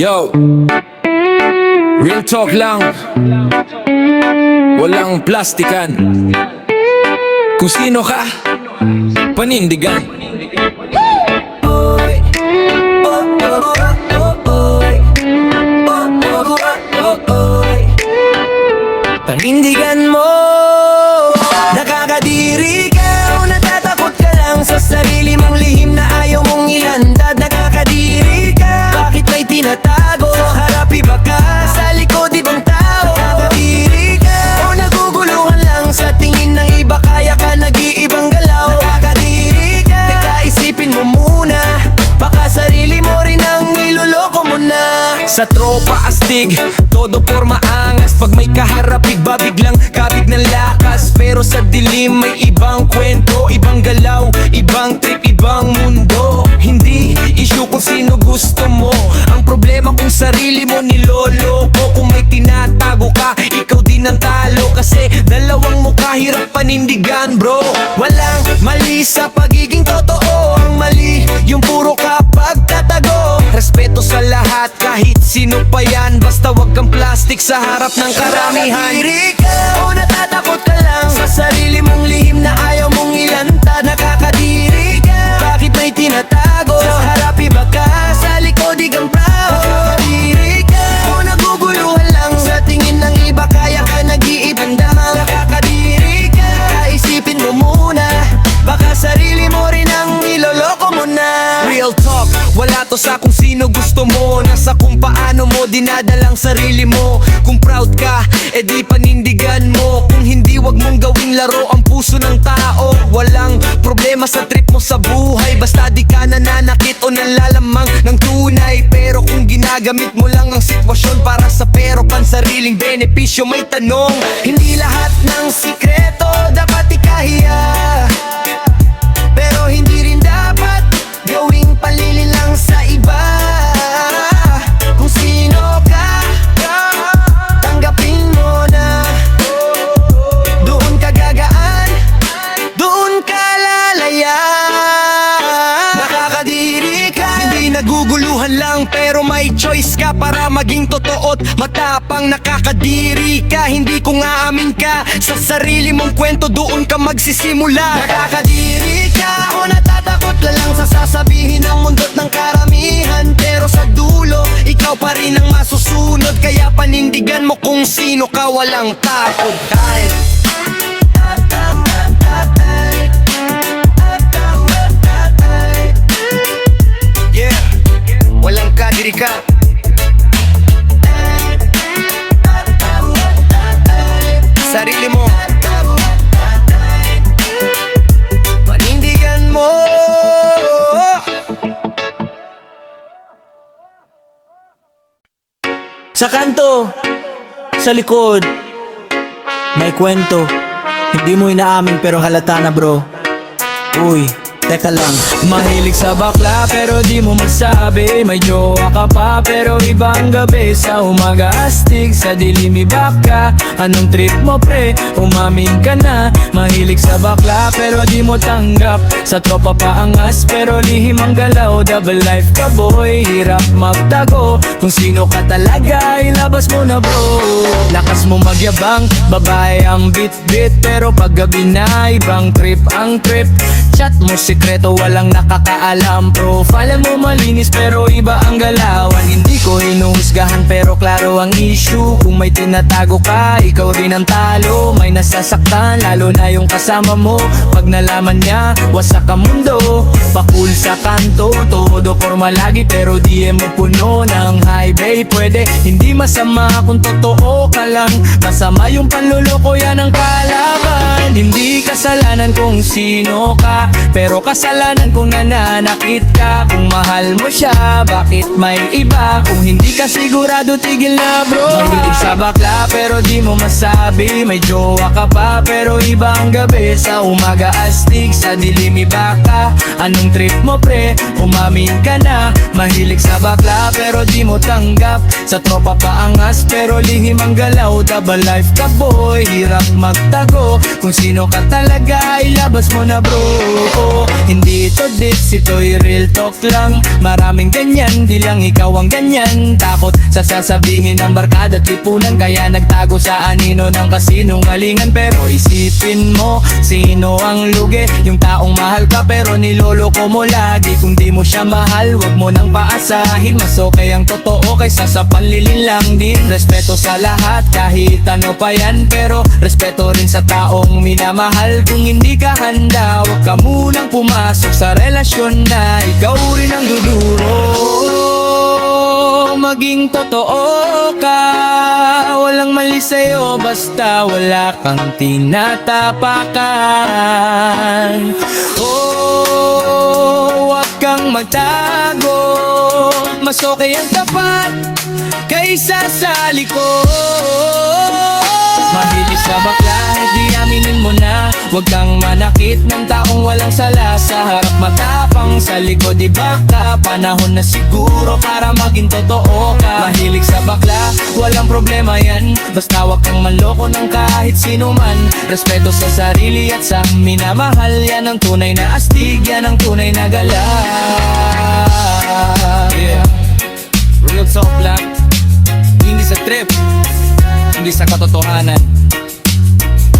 Yo, real talk lang, walang plastikan. Kung sino ka, panindigan. Panindigan mo. Nakakadiri ka o natatakot ka lang sa sarili mong lihim na ayaw mong ilandad. Nakakadiri ka, bakit may tinatago? Harap iba ka, sa likod ibang tao. Nakakadiri ka o naguguluhan lang sa tingin ng iba, kaya ka nag-iibang galaw. Nakakadiri ka, teka isipin mo muna, baka sarili mo rin ang niloloko mo na. Sa tropa astig, todo porma angas. Pag may kaharap, iba biglang kabig ng lakas. Pero sa dilim may ibang kwento, ibang galaw, ibang trip, ibang mundo. Hindi issue kung sino gusto mo, ang problema kung sarili mo niloloko. Kung may tinatago ka, ikaw din ang talo. Kasi dalawang mukha, hirap panindigan bro. Walang mali sa pagiging totoo, ang mali yung puro kapag tatago. Respeto sa lahat, kahit sino pa yan, basta wag kang plastic sa harap ng karamihan. Nakakadiri ka o natatakot ka lang sa sarili mong lihim na ayaw mong ilantad. Nakakadiri ka, bakit may tinatago? Sa harap iba ka, sa likod igang proud. Nakakadiri ka o naguguluhan lang sa tingin ng iba, kaya ka nag-iibang damang. Nakakadiri ka, kaisipin mo muna, baka sarili mo rin ang niloloko mo na. Real talk, wala to sa kung sino gusto mo, nasa kung paano mo dinadalang sarili mo. Kung proud ka, edi panindigan mo. Kung hindi, wag mong gawing laro ang puso ng tao. Walang problema sa trip mo sa buhay, basta di ka nananakit o nalalamang ng tunay. Pero kung ginagamit mo lang ang sitwasyon para sa pero pansariling benepisyo, may tanong. Hindi lahat ng sikreto dapat ikahiya, pero hindi rin dapat gawing palilin lang sa iba. Kung sino ka, tanggapin mo na. Doon ka gagaan, doon ka lalaya. Nakakadiri ka, hindi naguguluhan lang, pero may choice ka para maging totoo't matapang. Nakakadiri ka, hindi kung aamin ka sa sarili mong kwento, doon ka magsisimula. Nakakadiri ka o natatakot ka lang sa sasabihin ng mundo't ng karamihan, pero sa dulo, ikaw pa rin ang masusunod. Kaya panindigan mo kung sino ka, walang takot. Kahit yeah, walang kadiri ka. Sarili mo, panindigan mo. Sa kanto, sa likod, may kwento. Hindi mo inaamin pero halata na bro. Uy, teka lang. Mahilig sa bakla pero di mo masabi, may jowa ka pa pero ibang gabi. Sa umaga astig, sa dilim iba ka. Anong trip mo pre? Umamin ka na. Mahilig sa bakla pero di mo tanggap. Sa tropa pa angas pero lihim ang galaw. Double life ka boy, hirap magtago. Kung sino ka talaga, ilabas mo na bro. Lakas mo magyabang, babae ang bit-bit, pero pag gabi na ibang trip ang trip. Chat mo sikreto, walang nakakaalam. Profile mo malinis pero iba ang galawan. Hindi ko hinuhusgahan pero klaro ang issue. Kung may tinatago ka, ikaw rin ang talo. May nasasaktan, lalo na yung kasama mo. Pag nalaman niya, wasak ang mundo. Pakul sa kanto, todo forma lagi, pero di mo puno ng highway. Pwede, hindi masama kung totoo ka lang. Masama yung panluloko, yan ang kalaban. Hindi kasalanan kung sino ka, pero kasalanan kung nananakit ka. Kung mahal mo siya, bakit may iba? Kung hindi ka sigurado masyado, tigil na bro. Mahilig sa bakla pero di mo masabi, may jowa ka pa pero iba ang gabi. Sa umaga astig, sa dilim iba ka. Anong trip mo pre? Umamin ka na. Mahilig sa bakla pero di mo tanggap. Sa tropa pa angas pero lihim ang galaw. Double life ka boy, hirap magtago. Kung sino ka talaga, ilabas mo na bro. Hindi ito diss, ito'y real talk lang. Maraming ganyan, di lang ikaw ang ganyan. Takot sa sasabihin ng barkada at lipunan, kaya nagtago sa anino ng kasinungalingan. Pero isipin mo, sino ang lugi? Yung taong mahal ka pero niloloko mo lagi. Kung di mo siya mahal, wag mo nang paasahin. Mas okay ang totoo kaysa sa panlilin lang din. Respeto sa lahat kahit ano pa yan, pero respeto rin sa taong minamahal. Kung hindi ka handa, wag ka munang pumasok sa relasyon na ikaw rin ang duduro. Maging totoo ka, walang mali sa'yo basta wala kang tinatapakan. Wag kang magtago, mas okay ang tapat kaysa sa likod. Mahilig sa bakla, di aminin mo na. Huwag kang manakit ng taong walang sala. Sa harap matapang, sa likod iba ka. Panahon na siguro para maging totoo ka. Mahilig sa bakla, walang problema yan. Basta huwag kang manloko ng kahit sino man. Respeto sa sarili at sa minamahal. Yan ang tunay na astig, yan ang tunay na gala. Yeah, real talk lang. Hindi sa trip, hindi sa katotohanan.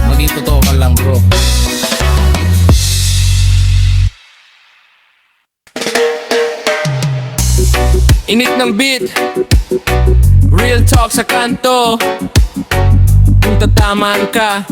Maging totoo ka lang bro. Init ng beat, real talk sa kanto. Kung tatamaan ka,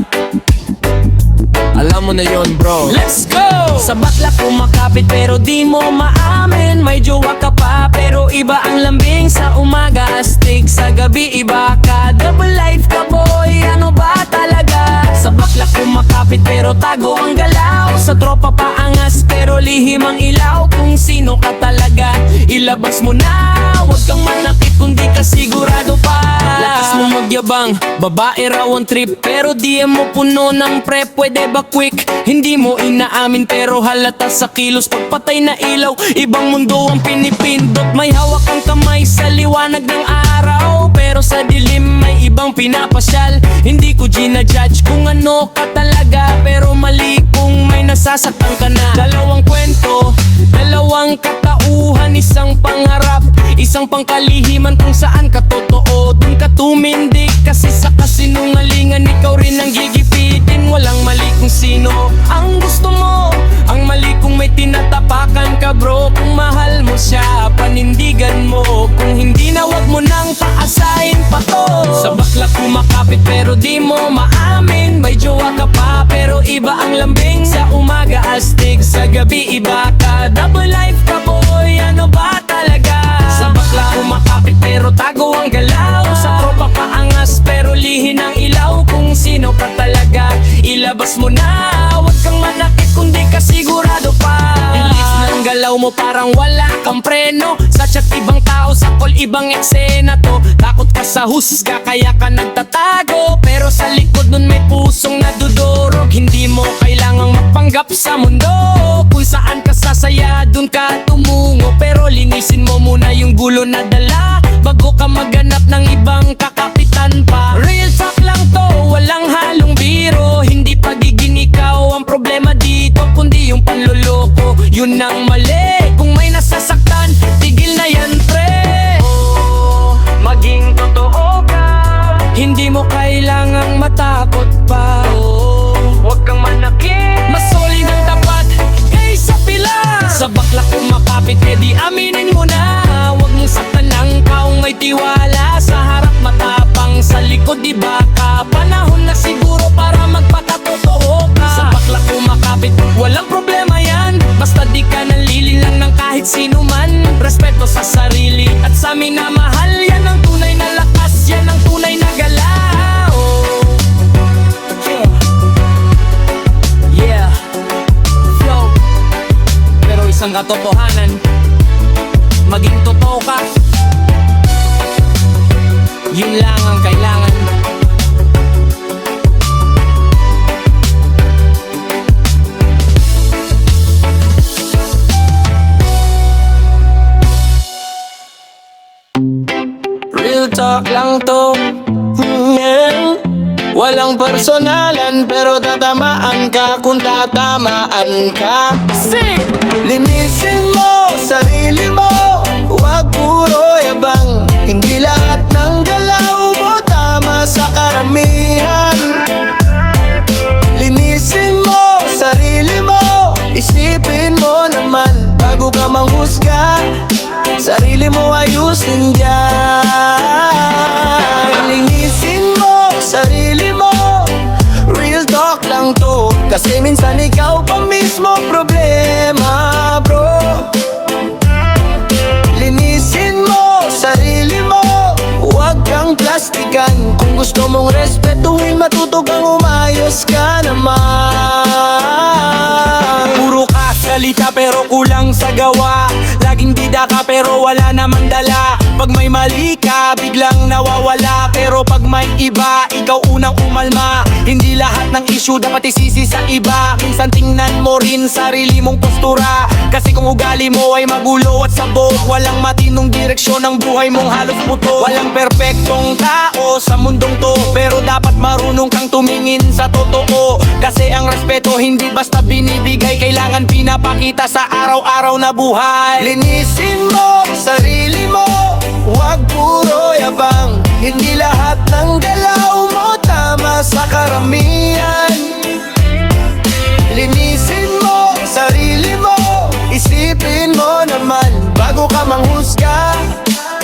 alam mo na yon bro. Let's go! Sa bakla kumakapit pero di mo maamin. May jowa ka pa pero iba ang lambing. Sa umaga astig, sa gabi iba ka. Double life ka boy, ano ba talaga? Sa bakla kumakapit pero tago ang galaw. Sa tropa pa angas pero lihim ang ilaw. Kung sino ka talaga, ilabas mo na. Huwag kang manakit kung di ka sigurado pa. Lakas mo magyabang, babae raw ang trip, pero di mo puno ng prep. Pwede ba quick? Hindi mo inaamin pero halata sa kilos. Pagpatay na ilaw, ibang mundo ang pinipindot. May hawak ang kamay sa liwanag ng araw, pero sa dilim may ibang pinapasyal. Hindi ko ginajudge kung ano ka talaga, pero mali kung may nasasaktan ka na. Dalawang kwento, dalawang katauhan, isang pangarap, isang pangkalihiman. Kung saan ka totoo, dun ka tumindig. Kasi sa kasinungalingan, ikaw rin ang gigipitin. Walang mali kung sino ang gusto mo, ang mali kung may tinatapakan ka bro. Kung mahal mo siya, panindigan mo. Kung hindi na wag mo nang paasahin pa to. Sa bakla kumakapit pero di mo maamin. May jowa ka pa pero iba ang lambing. Sa umaga astig, sa gabi iba ka. Double life ka boy, ano ba talaga? Sa bakla kumakapit pero tago ang galaw. Sa tropa pa angas pero lihin ang ilaw. Kung sino ka talaga, ilabas mo na. Huwag kang manakit kung di ka sigurado pa. Ilis ng galaw mo parang wala kang preno. Sa chat ibang tao, sa call ibang eksena to. Takot ka sa husga kaya ka nagtatago, pero sa likod nun may pusong nadudurog. Hindi mo kailangang magpanggap sa mundo. Kung saan ka sasaya, dun ka tumungo. Pero linisin mo muna yung gulo na dala bago ka maghanap ng ibang kakapitan pa. Real talk lang to, walang halong biro. Hindi pagiging ikaw ang problema dito, kundi yung panloloko. Yun ang mali. Kung may nasasaktan, tigil na yan pre. Maging totoo ka, hindi mo kailangang matakot pa. Huwag kang manakit, mas solid ang tapat kaysa pila. Sa bakla kumakapit, di aminin mo na. Huwag mong saktan ng taong may tiwala. Sa harap matapang, sa likod iba ka. Panahon na siguro para magpakatotoo ka. Sa bakla kumakapit, walang problema yan. Basta di ka nanlililang ng kahit sino man. Respeto sa sarili at sa minamahal. Yan ang tunay na lakas, yan ang tunay na galaw. Yeah, flow. Pero isang katotohanan, maging totoo ka. Yun lang ang kailangan. Real talk lang to. Yeah. Walang personalan pero tatamaan ka kung tatamaan ka. Sing! Linisin mo sarili mo, huwag puro yabang. Hindi lahat ng galaw mo tama sa karamihan. Linisin mo sarili mo, isipin mo naman bago ka manghusga. Sarili mo ayusin dyan. Linisin mo sarili mo, real talk lang to. Kasi minsan ikaw pa mismo problema, bro. Linisin mo sarili mo, huwag kang plastikan. Kung gusto mong respetuhin, matuto kang umayos ka naman. Puro ka salita pero kulang sa gawa. Laging bida ka pero wala namang dala. Pag may mali ka, biglang nawawala. Pero pag may iba, ikaw unang umalma. Hindi lahat ng issue dapat isisi sa iba. Minsan tingnan mo rin sarili mong postura. Kasi kung ugali mo ay magulo at sabog, walang matinong direksyon ng buhay mong halos puto. Walang perpektong tao sa mundong to, pero dapat marunong kang tumingin sa totoo. Kasi ang respeto hindi basta binibigay, kailangan pinapakita sa araw-araw na buhay. Linisin mo sarili mo, huwag puro yabang. Hindi lahat ng galaw mo tama sa karamihan. Linisin mo sarili mo, isipin mo naman bago ka manghusga.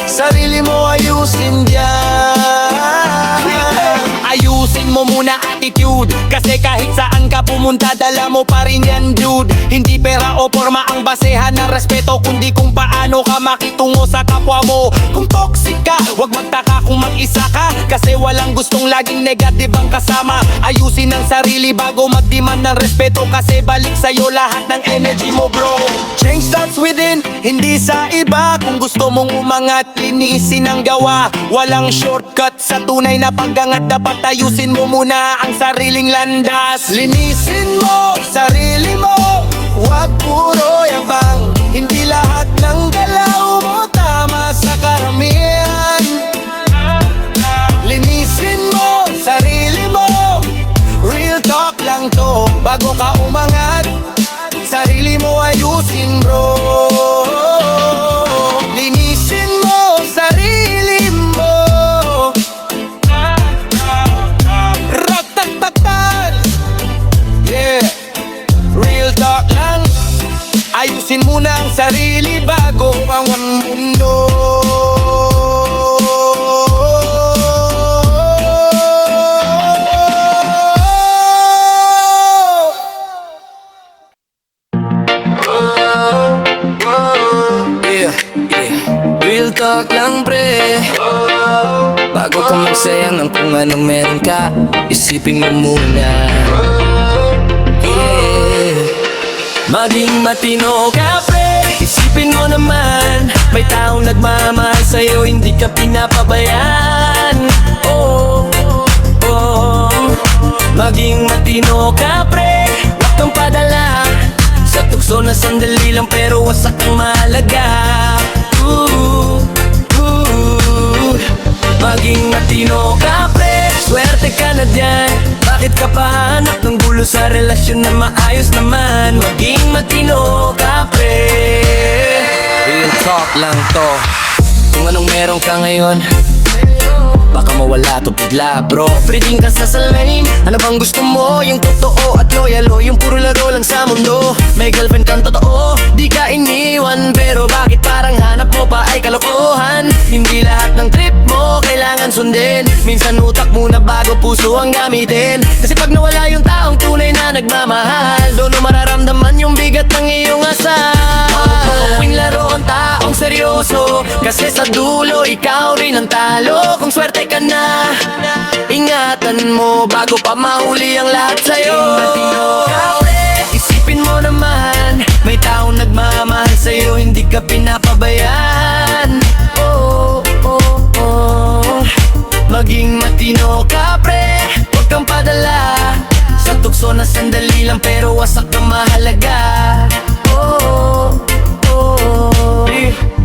Sarili mo ayusin dyan. Ayusin mo muna attitude, kasi kahit saan ka pumunta dala mo pa rin yan dude. Hindi pera o forma ang basehan ng respeto, kundi kung paano ka makitungo sa kapwa mo. Kung toxic ka, huwag magtaka kung mag-isa ka, kasi walang gustong laging negative ang kasama. Ayusin ang sarili bago mag-demand ng respeto, kasi balik sa'yo lahat ng energy mo, bro. Change starts within, hindi sa iba. Kung gusto mong umangat, linisin ang gawa. Walang shortcut sa tunay na pag-angat. Dapat ayusin mo muna ang sariling landas. Linisin mo sarili mo, huwag puro yabang. Hindi lahat ng galaw mo tama sa karamihan. Linisin mo sarili mo, real talk lang to. Bago ka umangat, sarili mo ayusin, bro. Linisin mo sarili mo. Ratatatan. Yeah, real talk lang. Ayusin muna ang sarili bago ang mundo. Real talk lang pre. Bago ka magsayang ng kung anong meron ka, isipin mo muna. Yeah. Maging matino ka pre, isipin mo naman, may taong nagmamahal sa'yo, hindi ka pinapabayaan. Oh, oh. Maging matino ka pre, huwag kang padala sa tukso na sandali lang pero wasak ang mahalaga. Maging matino ka pre, swerte ka na dyan. Bakit ka pa hanap ng gulo sa relasyon na maayos naman? Maging matino ka pre. Real talk lang to. Kung anong meron ka ngayon, baka mawala to bigla bro. Pwedeng ka sa salamin, ano bang gusto mo? Yung totoo at loyal o yung puro laro lang sa mundo? May girlfriend kang totoo, di ka iniwan, pero bakit parang hanap mo pa ay kalokohan? Hindi lahat ng trip mo kailangan sundin, minsan utak muna bago puso ang gamitin. Kasi pag nawala yung taong tunay na nagmamahal, doon mo mararamdaman yung bigat ng iyong asal. Tuwing laro ang taong seryoso, kasi sa dulo ikaw rin ang talo. Kung swerte ka na, ingatan mo bago pa mahuli ang lahat sa'yo. Isipin mo naman, may taong nagmamahal sa'yo, hindi ka pinapabayaan. Oh, oh, oh. panandali lang pero wasak na mahalaga. Oh, oh, oh.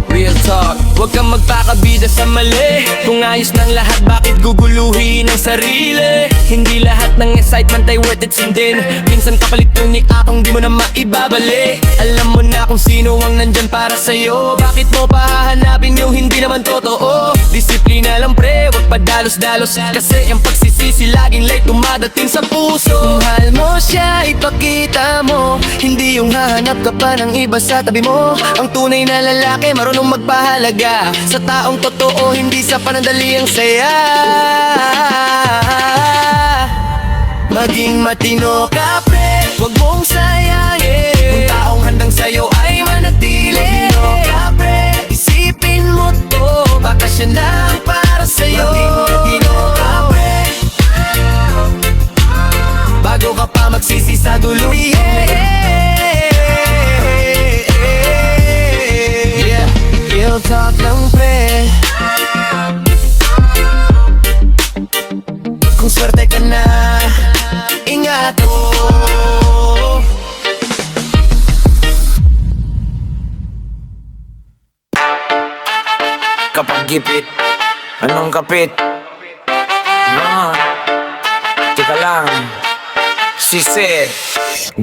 Real talk, huwag kang magpakabida sa mali. Kung ayos ng lahat, bakit guguluhin ang sarili? Hindi lahat ng excitement ay worth it sundin. Minsan kapalit yung akong di mo na maibabalik. Alam mo na kung sino ang nandyan para sa'yo. Bakit mo pahahanapin yung hindi naman totoo? Disiplina lang pre, huwag padalos-dalos. Kasi ang pagsisisi laging late dumadating sa puso. Kung mahal mo siya, ipakita mo. Hindi yung hahanap ka pa ng iba sa tabi mo. Ang tunay na lalaki, marunong magpahalaga sa taong totoo, hindi sa panandali ang saya. Maging matino ka pre, huwag mong sayangin kung taong handang sa'yo ay manatili. Matino ka pre, isipin mo to, baka siya na ang para sa'yo. Maging matino ka pre, bago ka pa magsisi sa dulo. Real talk lang pre, kung swerte ka na, ingat mo. Kapag gipit, anong kapit? Teka lang. She said,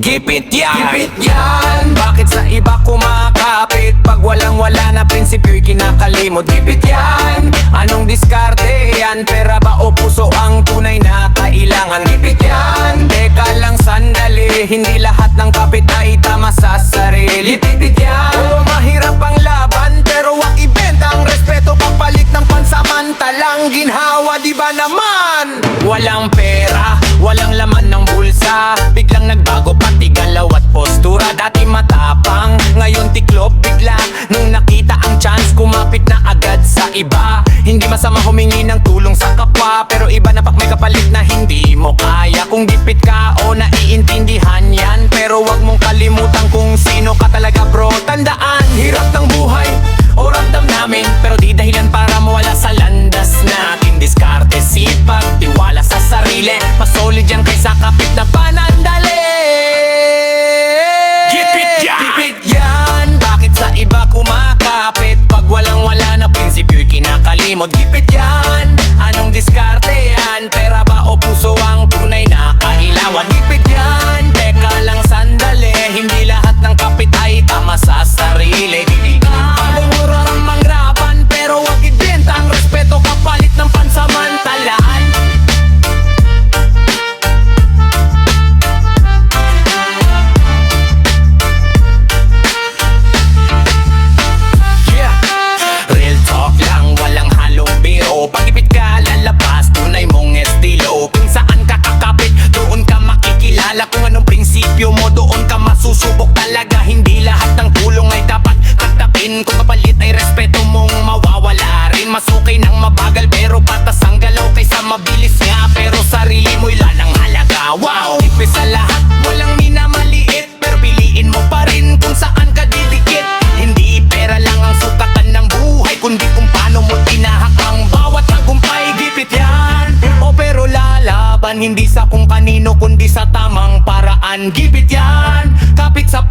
gipit yan! Gipit yan! Bakit sa iba kumakapit? Pag walang-wala na prinsipyo'y kinakalimot. Gipit yan! Anong diskarte yan? Pera ba o puso ang tunay na kailangan? Gipit yan! Teka lang sandali, hindi lahat ng kapit ay tama sa sarili. Gipit yan! Oo, mahirap ang laban, pero wag ibenta ang respeto kapalit ng pansamantalang ginhawa, di ba naman? Walang pera, walang laman ng bulsa, biglang nagbago pati galaw at postura. Dati matapang, ngayon tiklop bigla. Nung nakita ang chance, kumapit na agad sa iba. Hindi masama humingi ng tulong sa kapwa, pero iba na pak may kapalit na hindi mo kaya. Kung gipit ka o naiintindihan yan, pero wag mong kalimutan kung sino ka talaga bro. Tandaan, hirap ng buhay o ramdam namin, pero di dahilan para mawala sa landas natin. Diskarte, sipag, tiwala sa sarili, mas solid yan kaysa kapit na panandali. Gipit yan! Gipit yan! Bakit sa iba kumakapit? Pag walang-wala na prinsipyo'y kinakalimot. Gipit yan! Anong diskarte yan? Pera ba o puso ang tunay na kailangan? Gipit yan! Teka lang sandali, hindi lahat ng kapit ay tama sa sarili. Pabumura ang mangrapan, pero wag ibenta ang respeto kapalit ng pansamantalaan. Yeah, real talk lang, walang halong biro. Pag-ipit ka, lalabas, tunay mong estilo. Kung saan ka kakapit, doon ka makikilala. Kung anong prinsipyo mo, doon ka masusubok talaga. Hindi lahat ng tulong ay dapat katapin. Kung kapalit ay respeto mong mawawala rin. Masukay ng mabagal pero patas ang galaw kaysa mabilis nga, pero sarili mo'y lanang halaga. Wow! Ipis sa lahat, walang minamaliit, pero piliin mo pa rin kung saan ka didikit. Hindi pera lang ang sukatan ng buhay, kundi kung paano mo tinahak ang bawat tagumpay. Gipit yan! O pero lalaban, hindi sa kung kanino kundi sa tamang paraan. Gipit yan! Kapit sa